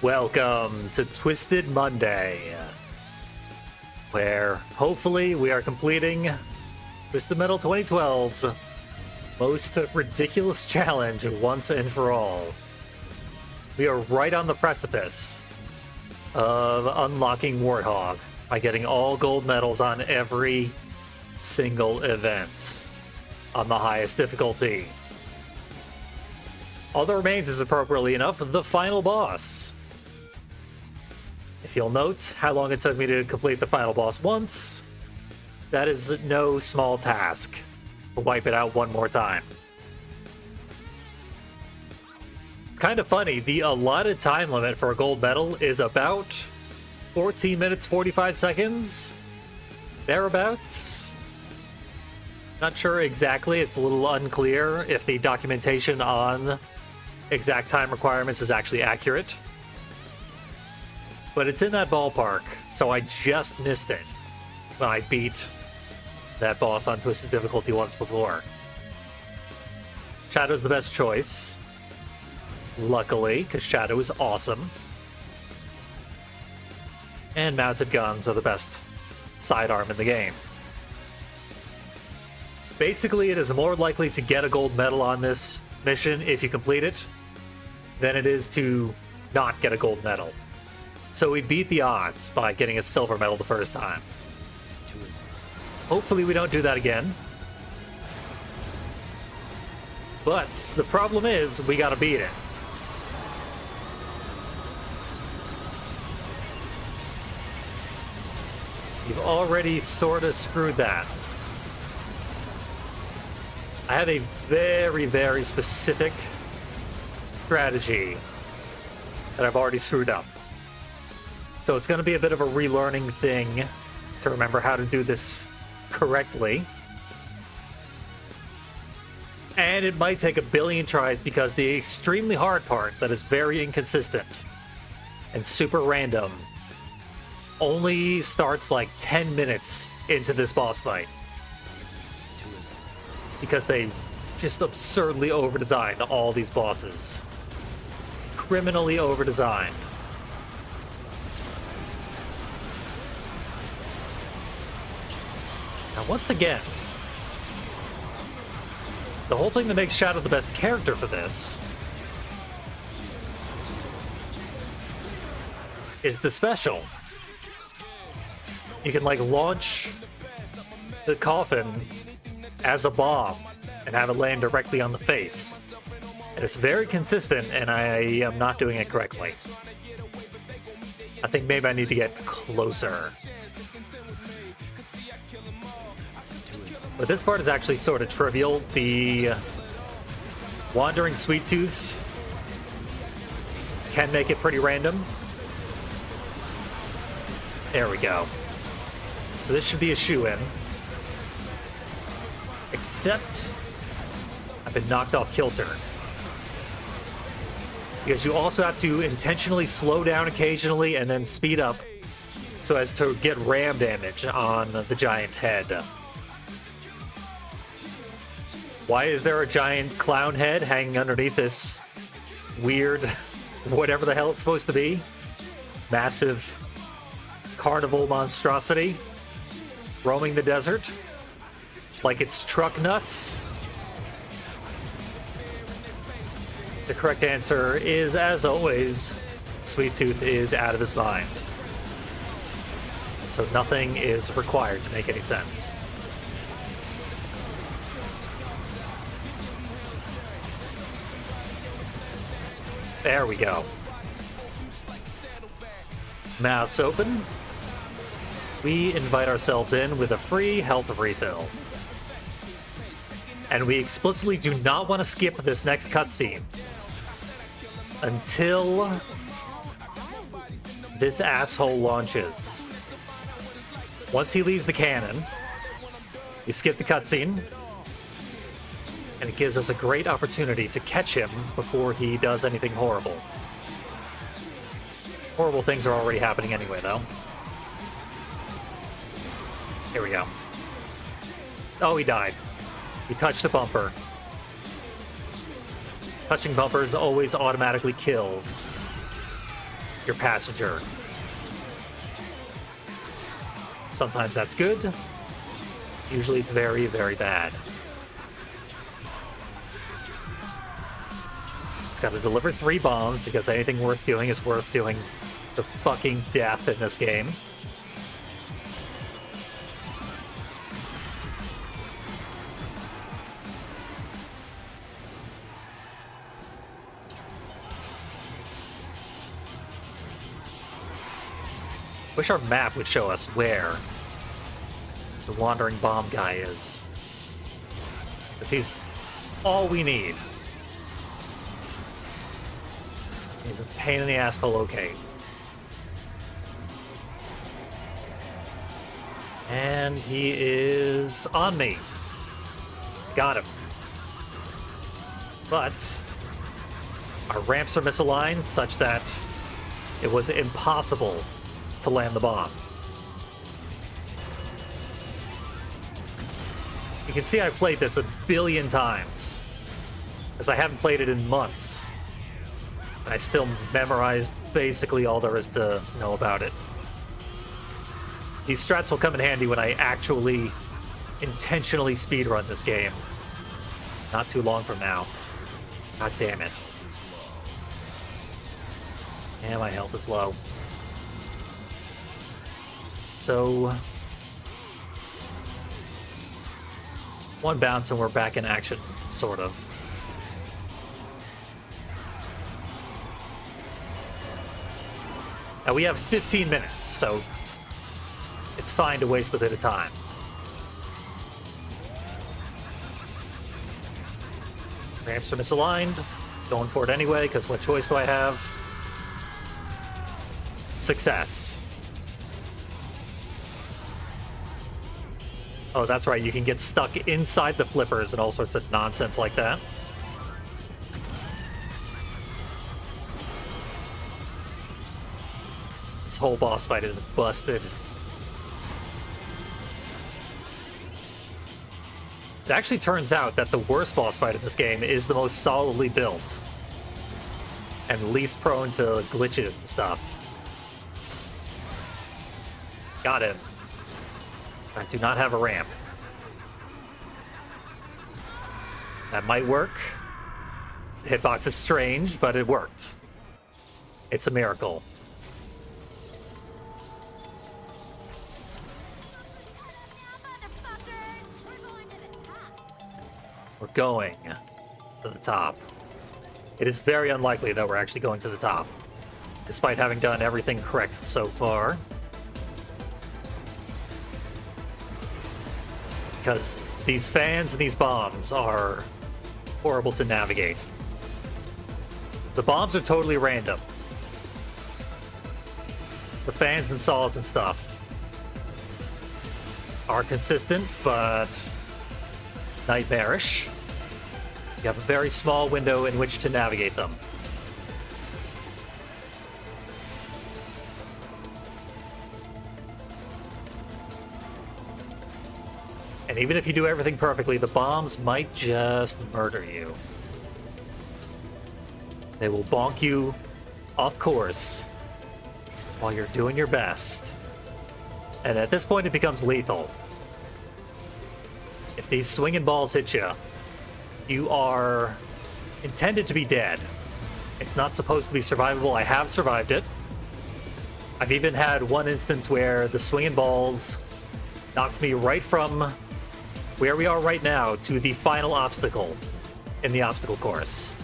Welcome to Twisted Monday, where hopefully we are completing Twisted Metal 2012's most ridiculous challenge once and for all. We are right on the precipice of unlocking Warthog by getting all gold medals on every single event on the highest difficulty. All that remains is, appropriately enough, the final boss. If you'll note how long it took me to complete the final boss once, that is no small task to wipe it out one more time. It's kind of funny, the allotted time limit for a gold medal is about 14 minutes 45 seconds, thereabouts. Not sure exactly, it's a little unclear if the documentation on exact time requirements is actually accurate. But it's in that ballpark, so I just missed it when I beat that boss on Twisted Difficulty once before. Shadow's the best choice, luckily, because Shadow is awesome. And mounted guns are the best sidearm in the game. Basically, it is more likely to get a gold medal on this mission if you complete it than it is to not get a gold medal. So we beat the odds by getting a silver medal the first time. Hopefully we don't do that again. But the problem is, we gotta beat it. You've already sorta screwed that. I have a very, very specific strategy that I've already screwed up. So it's going to be a bit of a relearning thing to remember how to do this correctly. And it might take a billion tries because the extremely hard part that is very inconsistent and super random only starts like 10 minutes into this boss fight. Because they just absurdly over-designed all these bosses. Criminally over-designed. Now, once again, the whole thing that makes Shadow the best character for this is the special. You can, like, launch the coffin as a bomb and have it land directly on the face. And it's very consistent, and I am not doing it correctly. I think maybe I need to get closer. But this part is actually sort of trivial. The wandering sweet tooths can make it pretty random. There we go. So this should be a shoo-in. Except I've been knocked off kilter. Because you also have to intentionally slow down occasionally and then speed up so as to get ram damage on the giant head. Why is there a giant clown head hanging underneath this weird, whatever the hell it's supposed to be? Massive carnival monstrosity roaming the desert like it's truck nuts? The correct answer is, as always, Sweet Tooth is out of his mind. So nothing is required to make any sense. There we go. Mouths open. We invite ourselves in with a free health refill. And we explicitly do not want to skip this next cutscene until this asshole launches. Once he leaves the cannon, we skip the cutscene, and it gives us a great opportunity to catch him before he does anything horrible. Horrible things are already happening anyway, though. Here we go. Oh, he died. He touched a bumper. Touching bumpers always automatically kills. your passenger. Sometimes that's good. Usually it's very, very bad. It's got to deliver 3 bombs because anything worth doing is worth doing to fucking death in this game. Wish our map would show us where the wandering bomb guy is. Because he's all we need. He's a pain in the ass to locate. And he is on me. Got him. But our ramps are misaligned such that it was impossible to land the bomb. You can see I played this a billion times, because I haven't played it in months. I still memorized basically all there is to know about it. These strats will come in handy when I actually intentionally speedrun this game. Not too long from now. God damn it. And my health is low. So, one bounce and we're back in action, sort of. Now we have 15 minutes, so it's fine to waste a bit of time. Ramps are misaligned. Going for it anyway, because what choice do I have? Success. Oh, that's right, you can get stuck inside the flippers and all sorts of nonsense like that. This whole boss fight is busted. It actually turns out that the worst boss fight in this game is the most solidly built and least prone to glitches and stuff. Got him. I do not have a ramp. That might work. The hitbox is strange, but it worked. It's a miracle. We're going to the top. It is very unlikely that we're actually going to the top, despite having done everything correct so far. Because these fans and these bombs are horrible to navigate. The bombs are totally random. The fans and saws and stuff are consistent, but nightmarish. You have a very small window in which to navigate them. And even if you do everything perfectly, the bombs might just murder you. They will bonk you off course while you're doing your best. And at this point, it becomes lethal. If these swinging balls hit you, you are intended to be dead. It's not supposed to be survivable. I have survived it. I've even had one instance where the swinging balls knocked me right from where we are right now to the final obstacle in the obstacle course.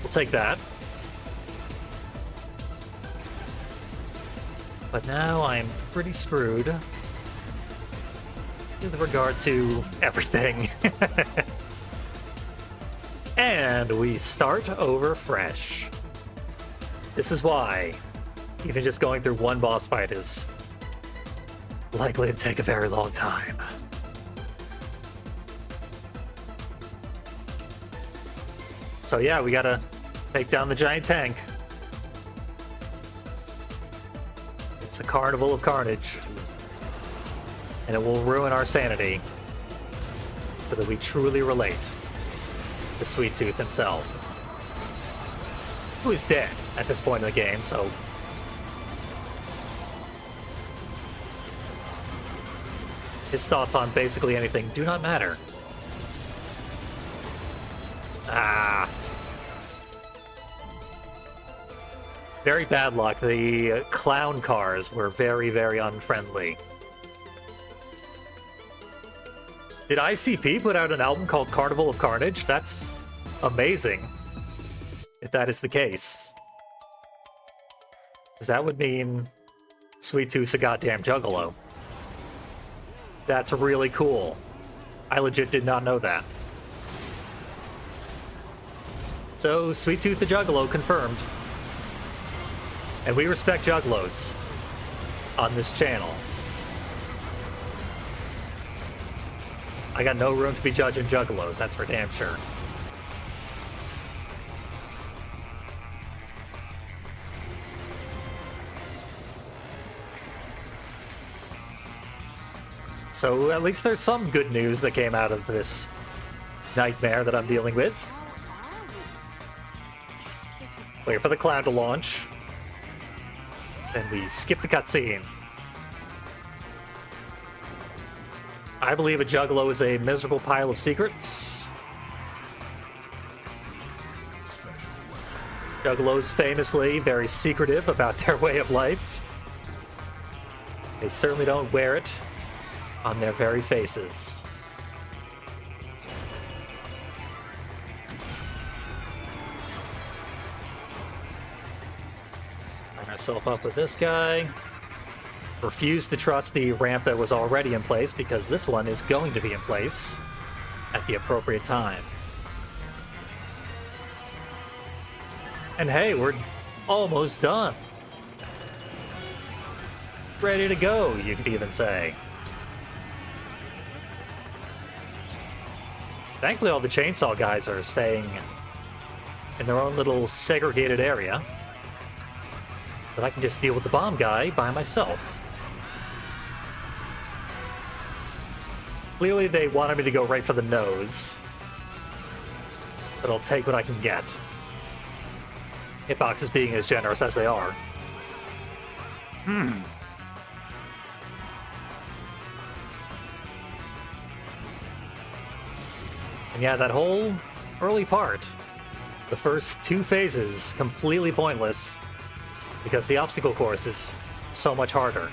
We'll take that. But now I'm pretty screwed with regard to everything. And we start over fresh. This is why even just going through one boss fight is likely to take a very long time. So yeah, we gotta take down the giant tank. It's a carnival of carnage. And it will ruin our sanity so that we truly relate to Sweet Tooth himself. who is dead at this point in the game, so his thoughts on basically anything do not matter. Ah. Very bad luck. The clown cars were very, very unfriendly. Did ICP put out an album called Carnival of Carnage? That's amazing, if that is the case. Because that would mean Sweet Tooth's a goddamn juggalo. That's really cool. I legit did not know that. So, Sweet Tooth the Juggalo confirmed. And we respect juggalos on this channel. I got no room to be judging juggalos, that's for damn sure. So at least there's some good news that came out of this nightmare that I'm dealing with. Wait for the clown to launch. Then we skip the cutscene. I believe a juggalo is a miserable pile of secrets. Juggalos famously very secretive about their way of life. They certainly don't wear it on their very faces. Myself up with this guy. Refuse to trust the ramp that was already in place because this one is going to be in place at the appropriate time. And hey, we're almost done. Ready to go, you could even say. Thankfully, all the chainsaw guys are staying in their own little segregated area. But I can just deal with the bomb guy by myself. Clearly they wanted me to go right for the nose. But I'll take what I can get. Hitboxes being as generous as they are. And yeah, that whole early part, the first two phases, completely pointless. Because the obstacle course is so much harder.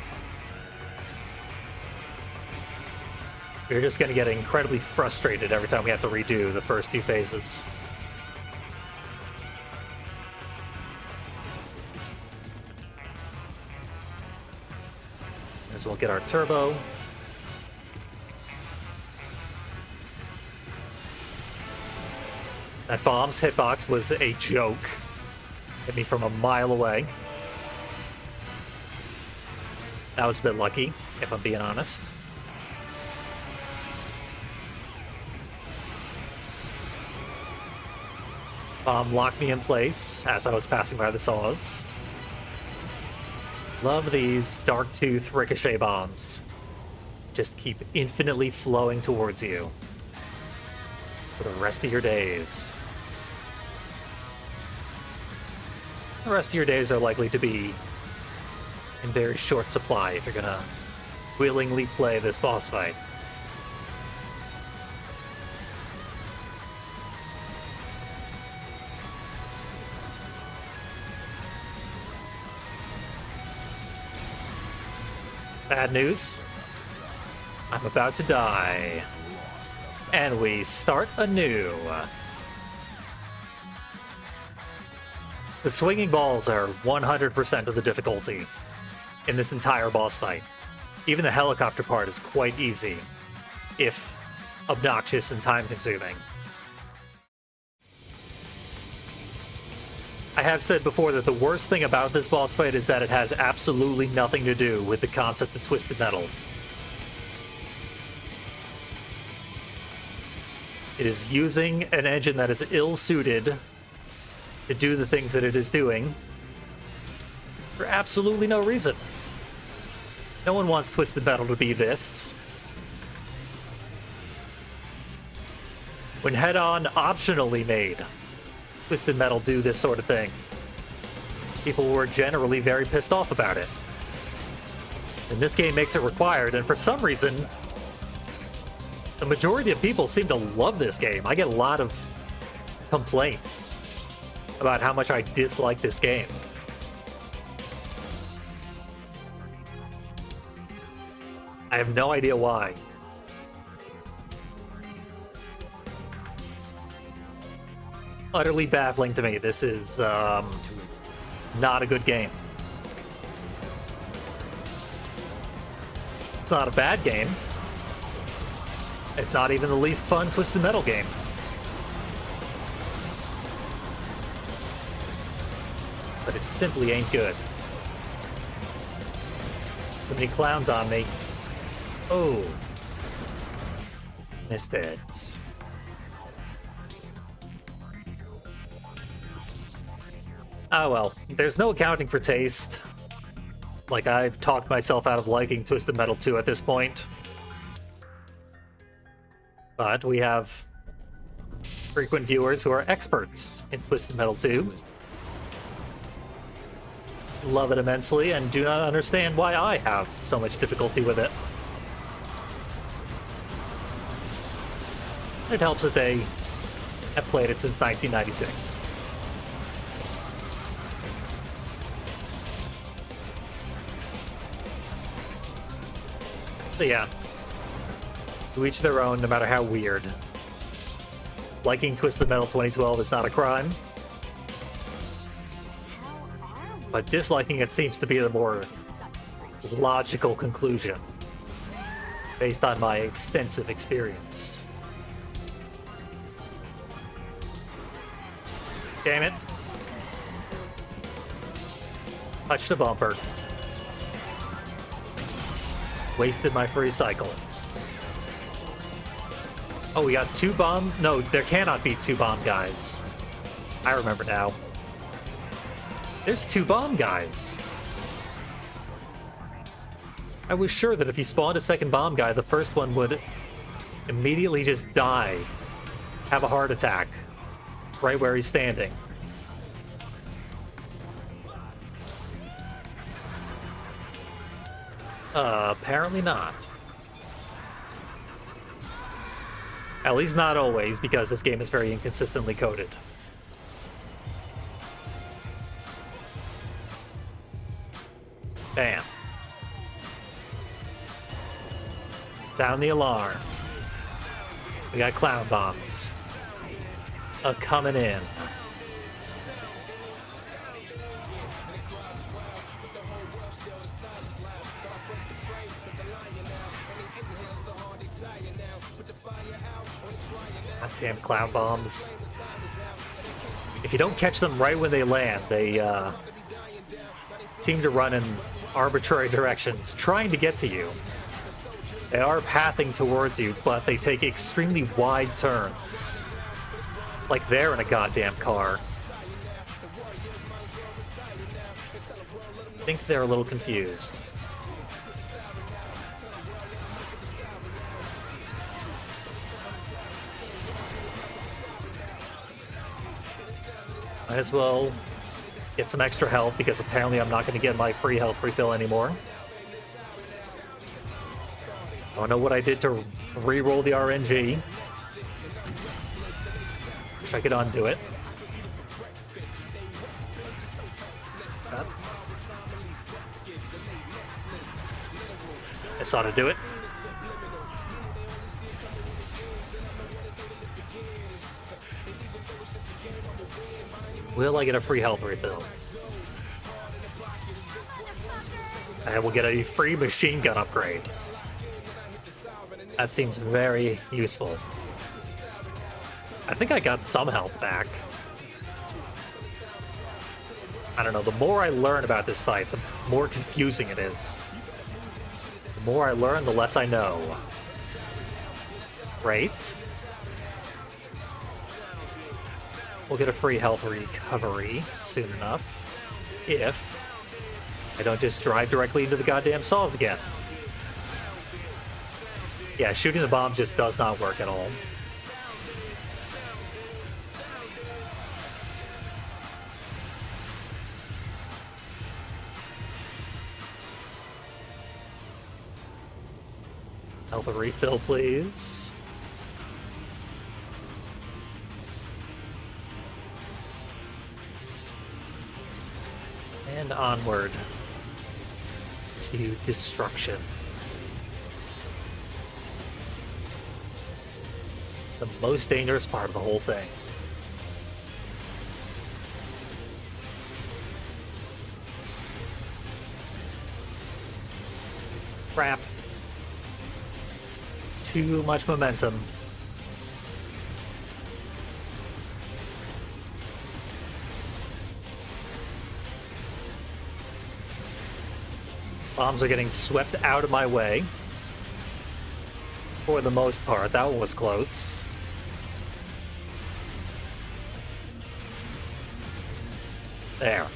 You're just going to get incredibly frustrated every time we have to redo the first two phases. As we'll get our turbo. That bomb's hitbox was a joke. Hit me from a mile away. That was a bit lucky, if I'm being honest. Bomb locked me in place as I was passing by the saws. Love these Dark Tooth ricochet bombs. Just keep infinitely flowing towards you for the rest of your days. The rest of your days are likely to be in very short supply if you're gonna willingly play this boss fight. Bad news. I'm about to die. And we start anew. The swinging balls are 100% of the difficulty in this entire boss fight. Even the helicopter part is quite easy, if obnoxious and time-consuming. I have said before that the worst thing about this boss fight is that it has absolutely nothing to do with the concept of Twisted Metal. It is using an engine that is ill-suited to do the things that it is doing for absolutely no reason. No one wants Twisted Metal to be this. When Head-On optionally made Twisted Metal do this sort of thing. people were generally very pissed off about it. And this game makes it required, and for some reason, the majority of people seem to love this game. I get a lot of complaints about how much I dislike this game. I have no idea why. Utterly baffling to me. This is not a good game. It's not a bad game. It's not even the least fun Twisted Metal game. But it simply ain't good. Too many clowns on me. Oh. Missed it. Ah well, there's no accounting for taste. Like, I've talked myself out of liking Twisted Metal 2 at this point. But we have frequent viewers who are experts in Twisted Metal 2. Love it immensely and do not understand why I have so much difficulty with it. It helps that they have played it since 1996. But yeah, to each their own, no matter how weird. Liking Twisted Metal 2012 is not a crime, but disliking it seems to be the more logical conclusion, based on my extensive experience. Damn it. Touched a bumper. Wasted my free cycle. Oh, we got two bomb? No, there cannot be two bomb guys. I remember now. There's two bomb guys. I was sure that if you spawned a second bomb guy, the first one would immediately just die. Have a heart attack. Right where he's standing. Apparently not. At least not always, because this game is very inconsistently coded. Bam. Sound the alarm. We got clown bombs. Coming in. Damn clown bombs. If you don't catch them right when they land, they seem to run in arbitrary directions, trying to get to you. They are pathing towards you, but they take extremely wide turns. Like they're in a goddamn car. I think they're a little confused. Might as well get some extra health, because apparently I'm not going to get my free health refill anymore. I don't know what I did to re-roll the RNG. Wish I could undo it. I saw to do it. Will I get a free health refill? I will get a free machine gun upgrade. That seems very useful. I think I got some health back. I don't know, the more I learn about this fight, the more confusing it is. The more I learn, the less I know. Right? We'll get a free health recovery soon enough, if I don't just drive directly into the goddamn saws again. Yeah, shooting the bomb just does not work at all. Health refill, please. And onward to destruction. The most dangerous part of the whole thing. Crap. Too much momentum. Bombs are getting swept out of my way. For the most part, that one was close. There.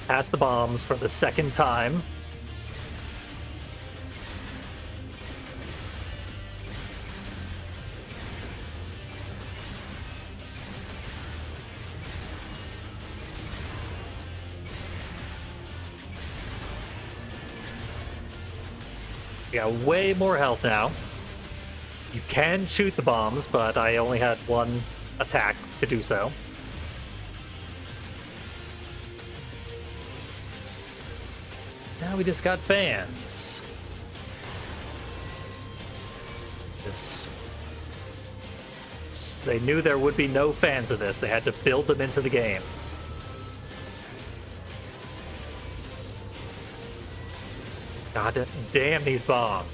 Pass the bombs for the second time. We got way more health now. You can shoot the bombs, but I only had one attack to do so. Now we just got fans. They knew there would be no fans of this. They had to build them into the game. God damn these bombs.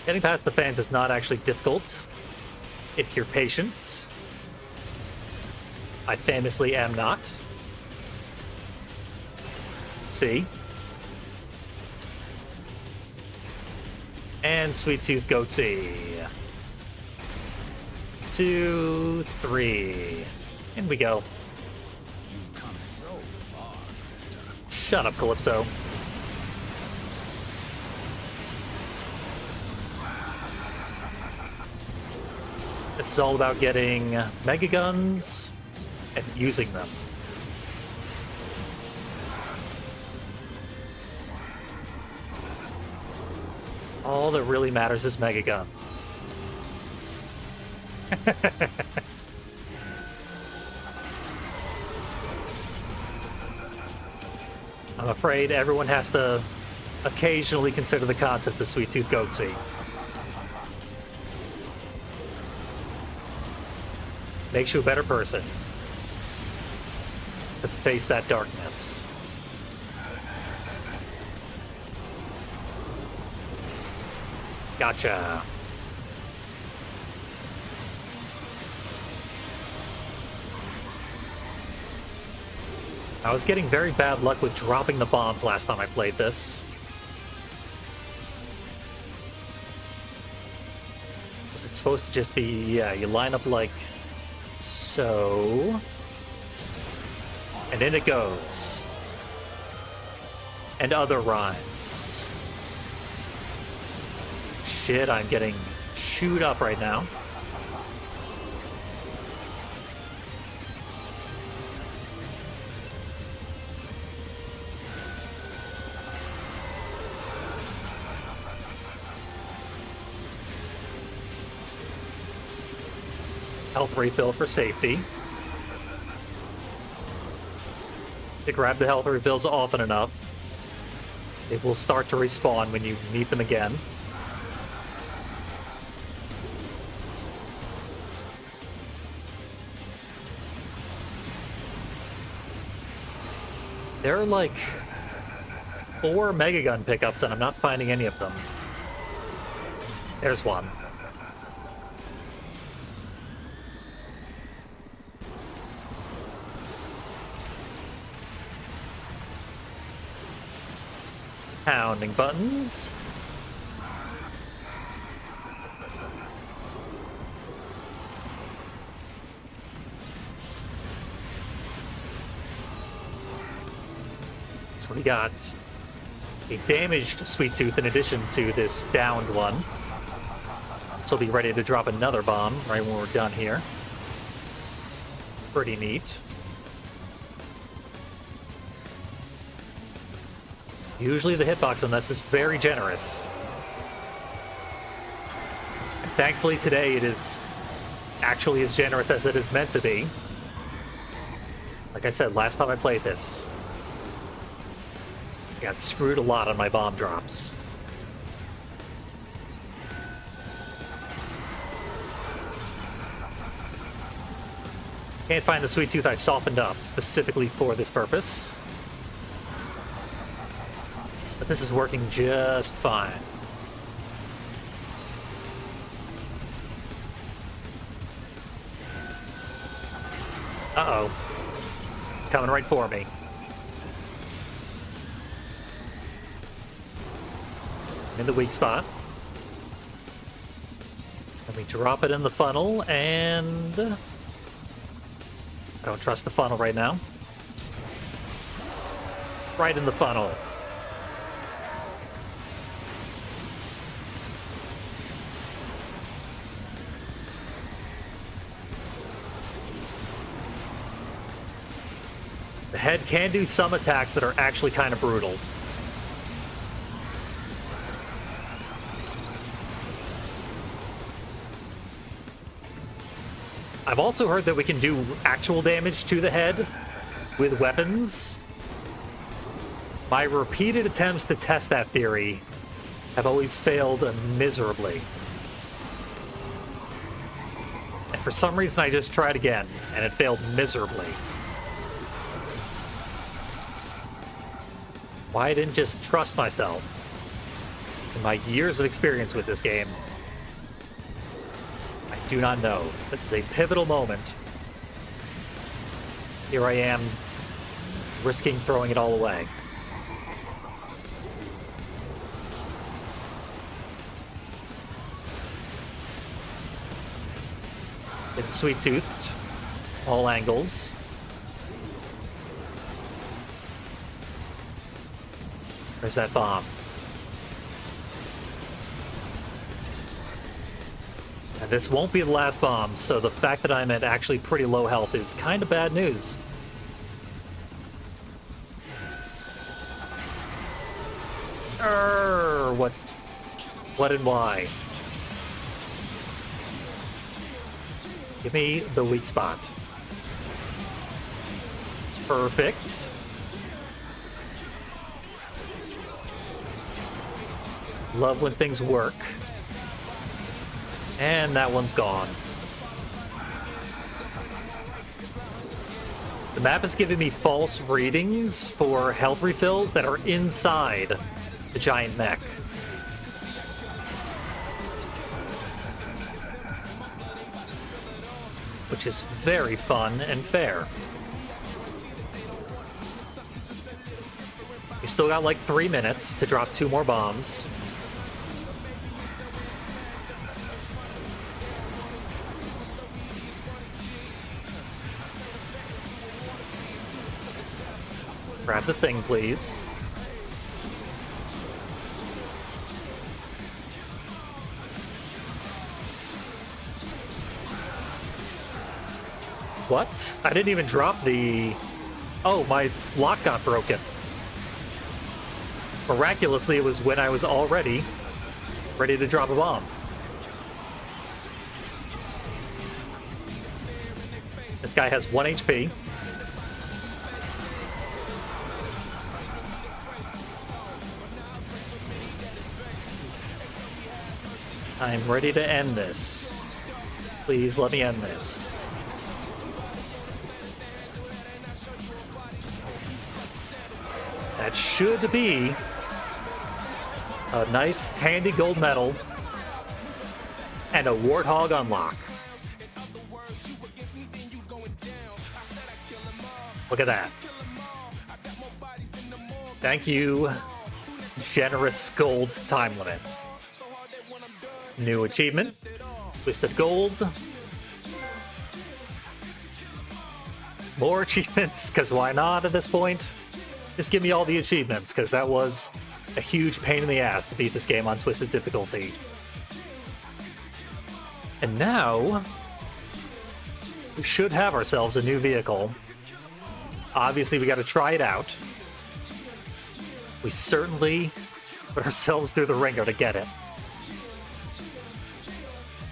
Getting past the fans is not actually difficult if you're patient. I famously am not. See? And Sweet Tooth Goatsy. 2, 3. In we go. You've come so far, Mister. Shut up, Calypso. This is all about getting Mega Guns and using them. All that really matters is Mega Gun. I'm afraid everyone has to occasionally consider the concept of Sweet Tooth Goatsy. Makes you a better person to face that darkness. Gotcha. I was getting very bad luck with dropping the bombs last time I played this. Was it supposed to just be, yeah, you line up like so. And in it goes. And other rhymes. Shit, I'm getting chewed up right now. Health refill for safety. To grab the health refills often enough, it will start to respawn when you need them again. There are like 4 Mega Gun pickups and I'm not finding any of them. There's one. Pounding buttons. So we got a damaged Sweet Tooth in addition to this downed one. So be ready to drop another bomb right when we're done here. Pretty neat. Usually the hitbox on this is very generous. And thankfully today it is actually as generous as it is meant to be. Like I said, last time I played this, I got screwed a lot on my bomb drops. Can't find the sweet tooth I softened up specifically for this purpose. But this is working just fine. Uh-oh. It's coming right for me. I'm in the weak spot. Let me drop it in the funnel, and I don't trust the funnel right now. Right in the funnel. The head can do some attacks that are actually kind of brutal. I've also heard that we can do actual damage to the head with weapons. My repeated attempts to test that theory have always failed miserably. And for some reason I just tried again, and it failed miserably. Why I didn't just trust myself in my years of experience with this game, I do not know. This is a pivotal moment. Here I am, risking throwing it all away. Getting sweet-toothed, all angles. There's that bomb. And this won't be the last bomb, so the fact that I'm at actually pretty low health is kind of bad news. What and why? Give me the weak spot. Perfect. Love when things work. And that one's gone. The map is giving me false readings for health refills that are inside the giant mech. Which is very fun and fair. We still got like 3 minutes to drop 2 more bombs. Grab the thing, please. What? I didn't even drop the... Oh, my lock got broken. Miraculously, it was when I was already ready to drop a bomb. This guy has 1 HP. I'm ready to end this. Please let me end this. That should be a nice, handy gold medal and a Warthog unlock. Look at that. Thank you, generous gold time limit. New achievement, Twisted Gold. More achievements, because why not at this point? Just give me all the achievements, because that was a huge pain in the ass to beat this game on Twisted difficulty. And now, we should have ourselves a new vehicle. Obviously, we got to try it out. We certainly put ourselves through the ringer to get it.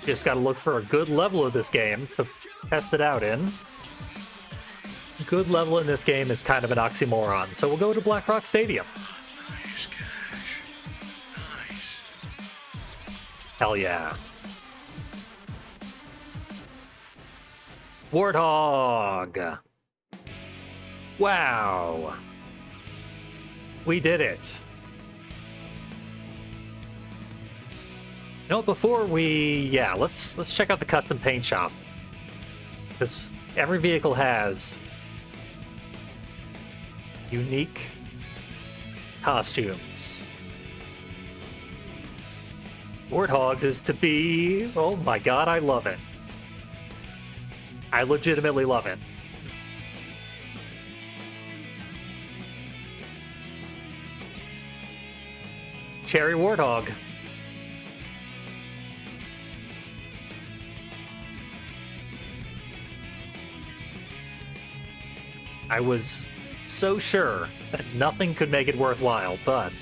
Just got to look for a good level of this game to test it out in. Good level in this game is kind of an oxymoron, so we'll go to Black Rock Stadium. Hell yeah. Warthog. Wow. We did it. You know, before let's check out the custom paint shop. Because every vehicle has unique costumes. Warthog's is to be... Oh my god, I love it. I legitimately love it. Cherry Warthog. I was so sure that nothing could make it worthwhile, but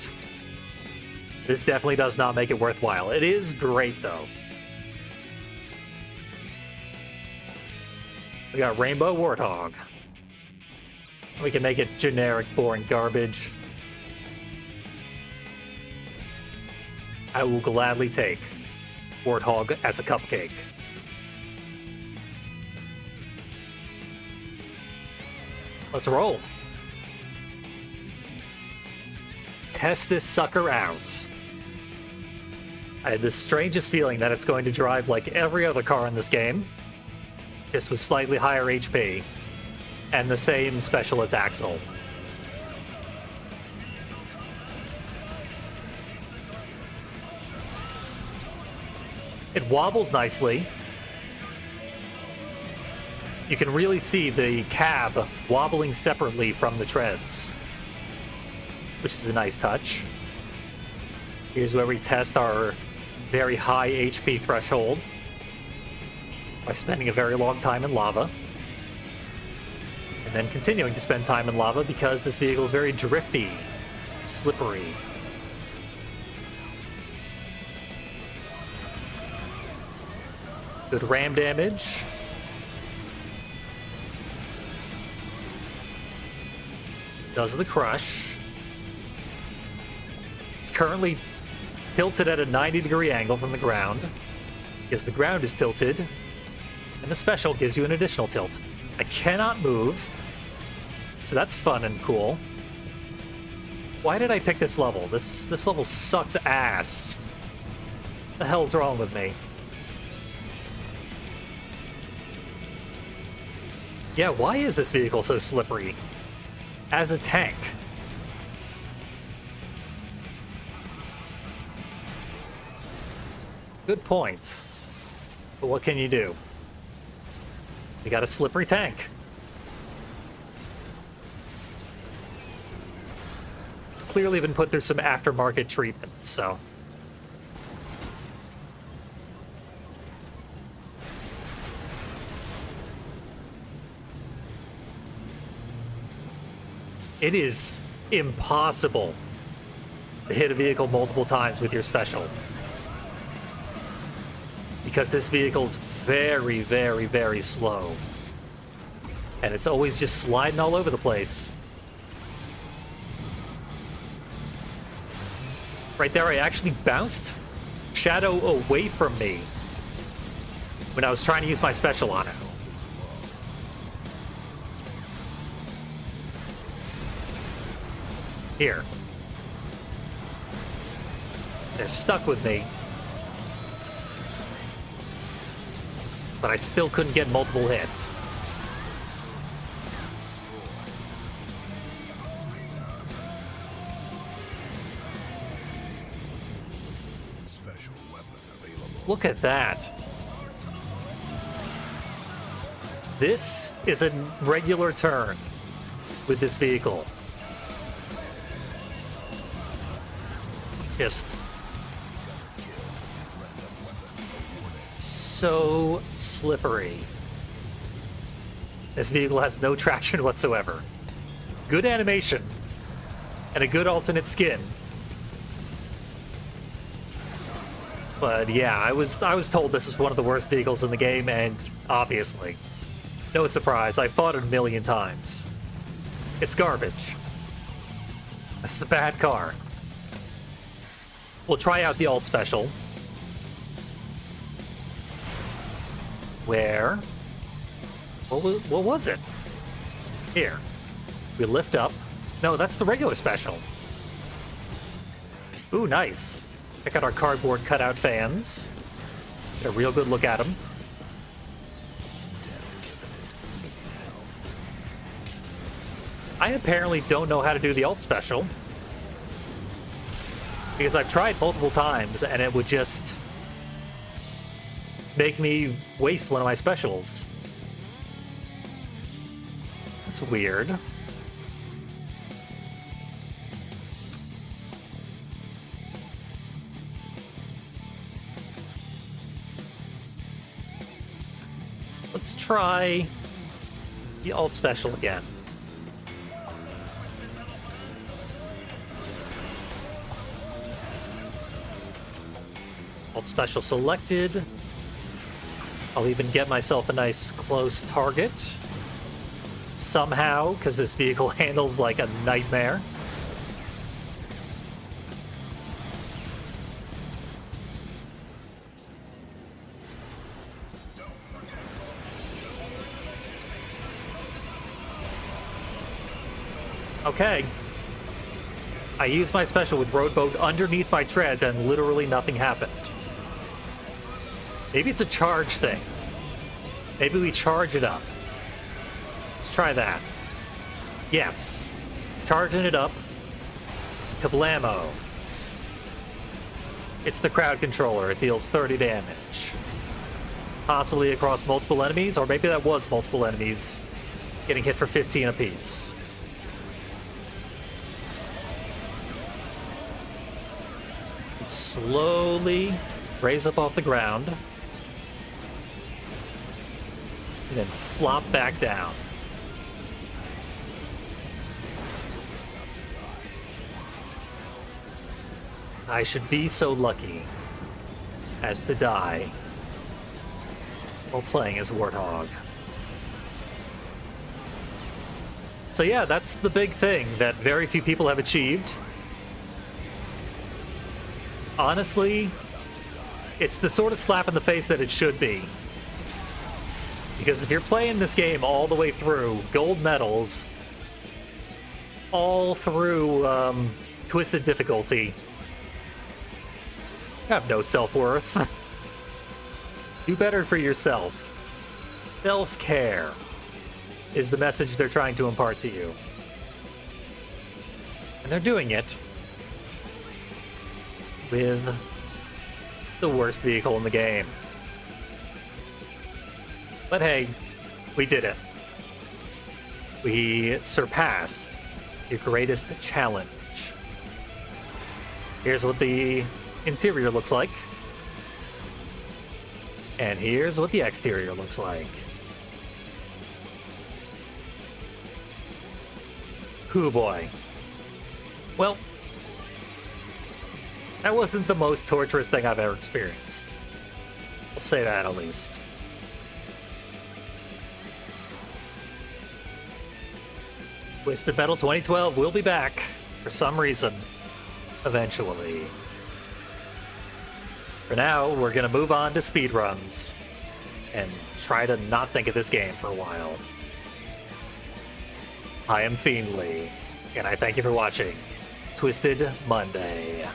this definitely does not make it worthwhile. It is great, though. We got Rainbow Warthog. We can make it generic, boring garbage. I will gladly take Warthog as a cupcake. Let's roll. Test this sucker out. I had the strangest feeling that it's going to drive like every other car in this game, just with slightly higher HP, and the same special as Axel. It wobbles nicely. You can really see the cab wobbling separately from the treads, which is a nice touch. Here's where we test our very high HP threshold by spending a very long time in lava, and then continuing to spend time in lava because this vehicle is very drifty, slippery. Good ram damage. Does the crush. It's currently tilted at a 90-degree angle from the ground, because the ground is tilted, and the special gives you an additional tilt. I cannot move, so that's fun and cool. Why did I pick this level? This level sucks ass. What the hell's wrong with me? Yeah, why is this vehicle so slippery? As a tank. Good point. But what can you do? You got a slippery tank. It's clearly been put through some aftermarket treatment, so... It is impossible to hit a vehicle multiple times with your special, because this vehicle's very, very, very slow, and it's always just sliding all over the place. Right there, I actually bounced Shadow away from me when I was trying to use my special on it. Here. They're stuck with me. But I still couldn't get multiple hits. Special weapon available. Look at that. This is a regular turn with this vehicle. Just so slippery. This vehicle has no traction whatsoever. Good animation and a good alternate skin. But yeah, I was told this is one of the worst vehicles in the game, and obviously, no surprise, I fought it a million times. It's garbage. This is a bad car. We'll try out the alt special. Where? What was it? Here. We lift up. No, that's the regular special. Ooh, nice. Check out our cardboard cutout fans. Get a real good look at them. I apparently don't know how to do the alt special. Because I've tried multiple times and it would just make me waste one of my specials. That's weird. Let's try the alt special again. Alt special selected. I'll even get myself a nice close target. Somehow, because this vehicle handles like a nightmare. Okay. I used my special with Road Boat underneath my treads and literally nothing happened. Maybe it's a charge thing. Maybe we charge it up. Let's try that. Yes. Charging it up. Kablamo. It's the crowd controller. It deals 30 damage. Possibly across multiple enemies, or maybe that was multiple enemies getting hit for 15 apiece. Slowly raise up off the ground. And then flop back down. I should be so lucky as to die while playing as Warthog. So yeah, that's the big thing that very few people have achieved. Honestly, it's the sort of slap in the face that it should be. Because if you're playing this game all the way through, gold medals, all through twisted difficulty, you have no self-worth. Do better for yourself. Self-care is the message they're trying to impart to you. And they're doing it with the worst vehicle in the game. But hey, we did it. We surpassed your greatest challenge. Here's what the interior looks like. And here's what the exterior looks like. Hoo boy. Well, that wasn't the most torturous thing I've ever experienced. I'll say that at least. Twisted Metal 2012 will be back for some reason, eventually. For now, we're gonna move on to speedruns and try to not think of this game for a while. I am Fiendly, and I thank you for watching Twisted Monday.